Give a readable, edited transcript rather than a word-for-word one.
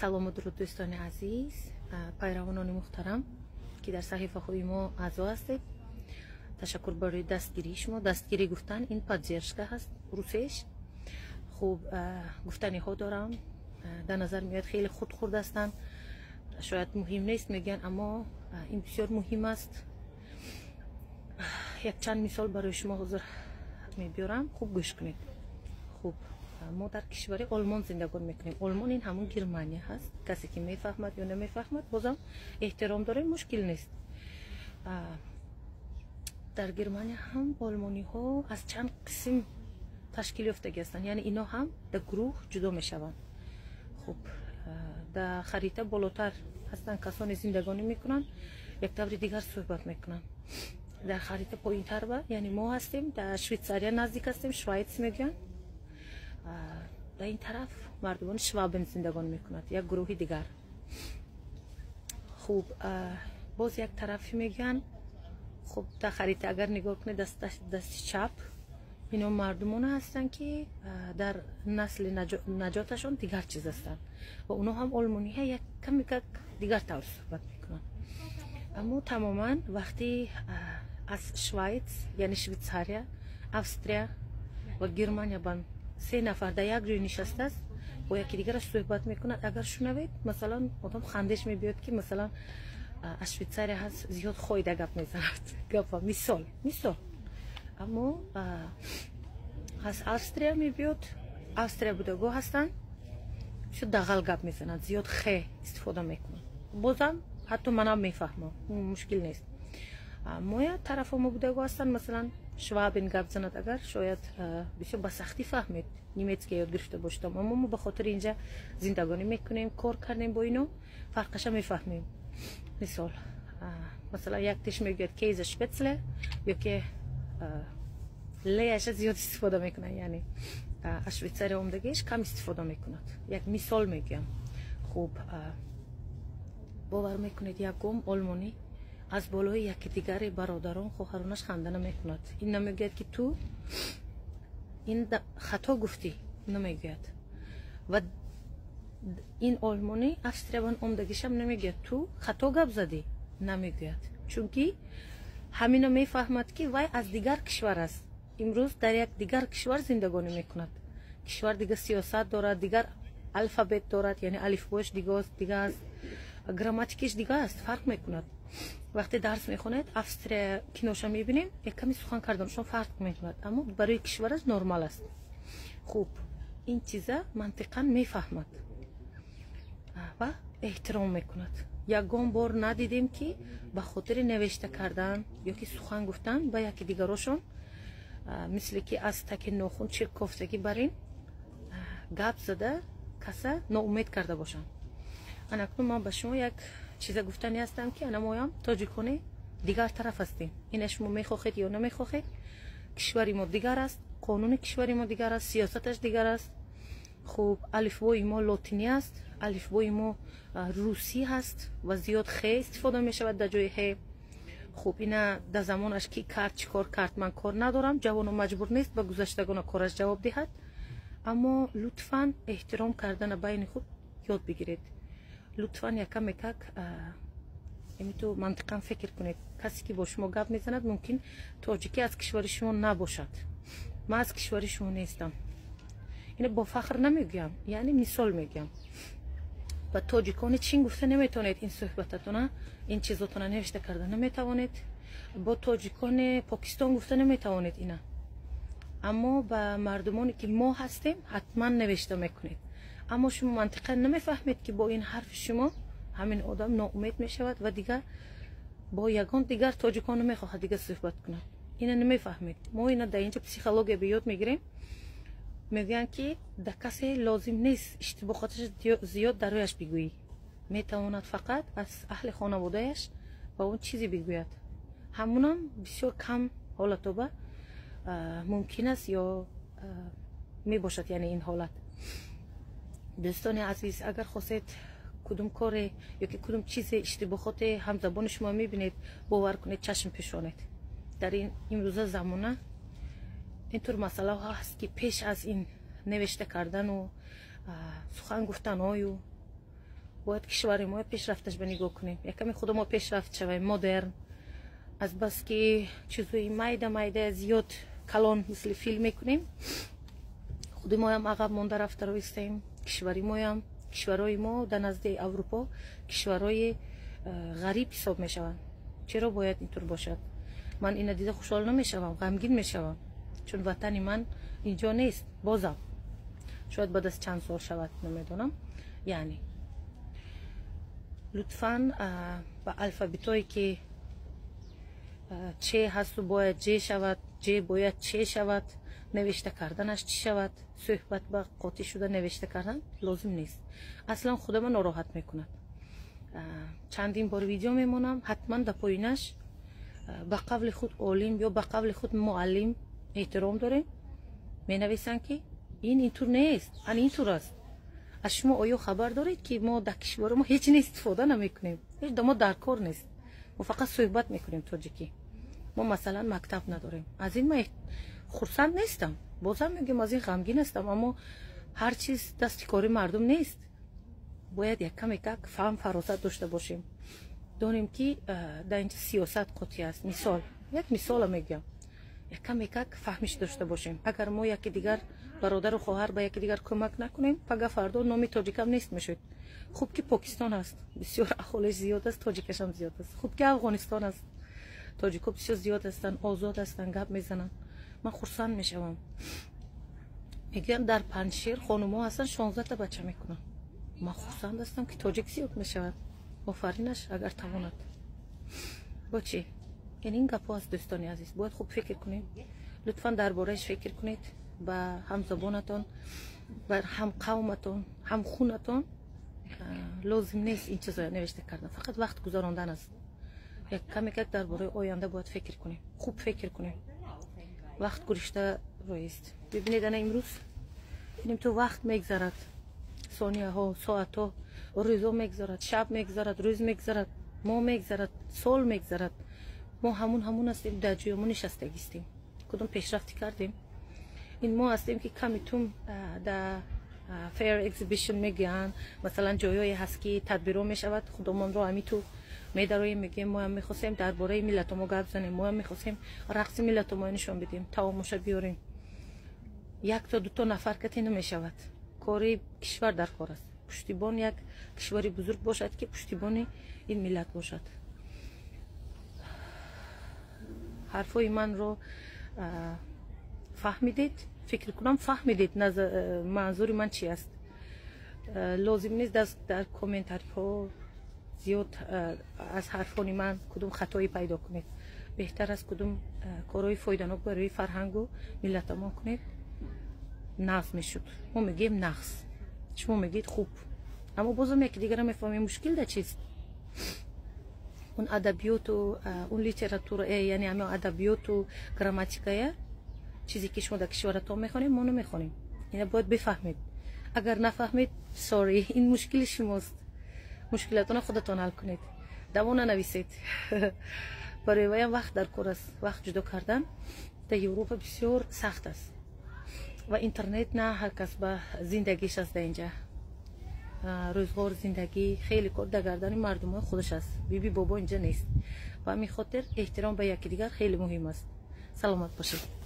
سلام و درود دوستان عزیز، پیروانان محترم که در صحیفه خوی ما اعضا هستید. تشکر برای دستگیری شما. دستگیری گفتن این پادزرشگاه هست روسیش. خوب گفتنی ها دارم، در نظر میاد خیلی خود خورد هستن، شاید مهم نیست میگن، اما این بسیار مهم است. یک چند مثال برای شما حضور میبیارم، خوب گوش کنید. خوب ما در کشور آلمان زندگی میکنیم. آلمان این همون گرمانیا هست. کسی که میفهمد یا نمیفهمد بازم احترام داره، مشکل نیست. در گرمانیا هم آلمانی ها از چند قسم تشکیل یافتگی هستند، یعنی اینا هم در گروه جدا میشوند. خب در خریطه بالاتر هستن کسانی زندگانی میکنن، یک طور دیگر صحبت میکنن. در خریطه پایین تر با یعنی ما هستیم، در شویتزاریا نزدیک هستیم، شوایتس میگن. در این طرف مردمان شوابن زندگانی میکنند، یک گروه دیگر. خوب باز یک طرفی میگن. خب در خریطه اگر نگاه کنید دست چپ اینا مردمان هستن که در نسل نجاتشون دیگر چیز هستن و اونا هم آلمانی ها یک کمی دیگر طور صحبت میکنن. اما تماما وقتی از شوایتس یعنی شویتزاریا، استریا و گرمانیا بان 3 نفر در یک جای نشسته است با یکی دیگرش صحبت میکنند، اگر شنوید مثلا آدم خندش میبیاد که مثلا از شویتزاریا هست زیاد خویده گپ میزند، گپ مثال. اما از استریا میبیاد، استریا بودگاه هستن، شد دغل گپ میزند، زیاد خی استفاده میکنن. بازم حتی منم میفهمم، مشکل نیست. ما طرف ما بودگاه هستن، مثلا شوابن گپ زند، اگر شاید بسیار با سختی فهمید نیمتسکی یاد گرفته باشم، اما ما به خاطر اینجا زندگانی میکنیم، کار کردیم با اینو، فرقش میفهمیم. مثلا یک تیش میگوید کیز شپیتسله یا که لیش زیاد استفاده میکنه، یعنی از شویتزاری اومدگیش کم استفاده میکند. یک مثال میگم. خوب باور میکنید یک گم آلمانی از بالای یکی دیگر برادران خواهرانش خنده نمیکند. این نمیگوید که تو این خطا گفتی، نمیگوید. و این آلمانی استریابان اومدگیش هم نمیگوید تو خطا گپ زدی، نمیگوید. چونکی همینو میفهمد که وای از دیگر کشور است، امروز در یک دیگر کشور زندگانی میکند. کشور دیگه سیاست دارد، دیگر الفابت دارد، یعنی الفباش دیگه است، گراماتیکش دیگه است، فرق میکند. وقتی درس میخونید استریا کینوشا میبینیم یک کمی سخن کردنشون فرق میکند، اما برای کشورش نرمال است. خوب این چیزا منطقا میفهمد و احترام میکند. یگان بار ندیدیم که به خاطر نوشته کردن یا که سخن گفتن به یکی دیگرشون مثل که از تک ناخن چرکافتگی بر این گپ زده کسا ناامید کرده باشن. اکنون ما به شما یک چیز گفتنی هستم که انا ما هم تاجیکانی دیگر طرف هستیم. این شما میخواهید یا نمیخواهید، کشوری ما دیگر است، قانون کشوری ما دیگر است، سیاستش دیگر است. خوب الفبای ما لاتینی است، الفبای ما روسی هست و زیاد خی استفاده می شود در جای ه. خوب اینا در زمانش کی کرد چیکار کرد من کار ندارم، جوان مجبور نیست به گذشتگان کارش جواب دهد، اما لطفاً احترام کردن بین خود یاد بگیرید. لطفاً یکم تو منطقاً فکر کنید. کسی که با شما گپ میزند ممکن تاجیکی از کشور شما نباشد. من از کشور شما نیستم، اینو با فخر نمیگم، یعنی مثال میگم. و تاجیکان چین گفته نمیتونید این صحبتتون، این چیزاتون نوشته کرده نمیتوانید. با تاجیکان پاکستان گفته نمیتوانید اینا، اما با مردمانی که ما هستیم حتما نوشته میکنید. اما شما منطقا نمیفهمید که با این حرف شما همین آدم ناامید میشود و دیگر با یگان دیگر تاجیکان نمیخواهد دیگر صحبت کنه. اینا نمیفهمید. ما اینا در اینجا پسیخولوژی بیاد میگیریم، میگن که در کسی لازم نیست اشتباهاتش زیاد درایش بگویی، میتواند فقط از اهل خانوادهش و اون چیزی بگوید. همونم بسیار کم حالت با ممکن است یا میباشد. یعنی این حالت دوستان عزیز، اگر خواستید کدوم کار یا که کدوم چیز اشتباهات همزبان شما میبینید، باور کنید چشم پیشانید. در این امروزه زمانه اینطور مسئله ها هست که پیش از این نوشته کردن و سخن گفتن های و باید کشور ما پیشرفتش به نگاه کنیم، یکمی خود ما پیشرفت شویم، مدرن، از بس که چیزای مایده زیاد کلان مثل فیلم میکنیم، خود ما هم عقب مونده رفته رویستیم. کشوری ما هم، کشورهای ما در نزد اروپا کشورهای غریب حساب میشوند. چرا باید اینطور باشد؟ من این دیده خوشحال نمیشوم، غمگین میشوم، چون وطن من اینجا نیست. بازم شاید بعد از چند سال شود، نمیدونم. یعنی لطفاً با الفابتایی که چه هست و باید چه شود، چه باید چه شود، نوشته کردنش چی شود، صحبت با قاطی شده نوشته کردن لازم نیست. اصلا خود من ناراحت میکند. چندین بار ویدیو میمونم، حتما در پایینش به قول خود عالم یا به قول خود معلم احترام داریم، می نویسن که این اینطور نیست، این اینطور است. از شما آیا خبر دارید که ما در کشور ما هیچ استفاده نمیکنیم؟ هیچ ما در کار نیست، ما فقط صحبت میکنیم تاجیکی. ما مثلا مکتب نداریم. از این من خرسند نیستم، بازم میگم از این غمگین هستم، اما هر چیز دست کاری مردم نیست. باید یک کم فهم فراست داشته باشیم، دونیم که در اینجا سیاست قاطی است. یک مثال میگم، یک کم فهمش داشته باشیم. اگر ما یکی دیگر برادر و خواهر به یکی دیگر کمک نکنیم، پگه فردا نام تاجیک هم نیست میشد. خوب که پاکستان است، بسیار اهالش زیاد است، تاجیکش هم زیاد است. خوب که افغانستان است، تاجیک‌ها بسیار زیاد هستن، آزاد هستن، گپ میزنن. من خرسند میشم. میگن در پنجشیر خانوما هستن 16 تا بچه میکنن. من خرسند هستم که تاجیک زیاد میشود. آفرینش اگر تواند. با چی؟ یعنی این گپ است دوستان عزیز. باید خوب فکر کنیم. لطفاً دربارهش فکر کنید. با هم زبانتون، با هم قومتون، هم خونتون لازم نیست این چیزا نوشته کردن. فقط وقت گذراندن است. یک کمی که درباره آینده باید فکر کنیم. خوب فکر کنیم. وقت گذشته رویست. ببینید انا امروز ببینیم تو وقت میگذرد، ثانیه ها، ساعت ها، روزا میگذرد، شب میگذرد، روز میگذرد، ماه میگذرد، سال میگذرد. ما همون هستیم، در جایمون نشستگیستیم. کدوم پیشرفتی کردیم؟ این ما هستیم که کمی توم در فیر اگزیبیشن میگن، مثلا جایایی هست که تدبیرها میشود، خودمون رو همی تو میدرویم میگیم ما هم میخواستیم درباره ملت ما گپ بزنیم، ما هم میخواستیم رقص ملت ما نشون بدیم، تماشا بیاریم. یک تا دو تا نفر کتی نمیشود. کاری کشور در کار است. پشتیبان یک کشوری بزرگ باشد که پشتیبان این ملت باشد. حرفای من رو فهمیدید؟ فکر کنم فهمیدید منظور من چی است. لازم نیست در کامنتاری ها زیاد از حرفان من کدوم خطایی پیدا کنید. بهتر از کدوم کارهای فایده‌ناک برای فرهنگ و ملت ما کنید. نقص میشد. ما میگیم نقص، شما میگید خوب، اما بازم یکی دیگر میفهمیم مشکل در چیست. اون ادبیات و اون لیتراتور، یعنی همه ادبیات و گراماتیکای چیزی که شما در کشورتون میخونید ما نمیخونیم. اینا باید بفهمید. اگر نفهمید سوری، این مشکل شماست. مشکلاتون خودتون حل کنید. دوونه نویسید. برای وقت وقت در کار است. وقت جدا کردن در اروپا بسیار سخت است و اینترنت نه هر کس به زندگیش است. در اینجا روزگار زندگی خیلی کار در گردن مردم خودش است. بیبی بابا اینجا نیست و همین خاطر احترام به یکی دیگر خیلی مهم است. سلامت باشید.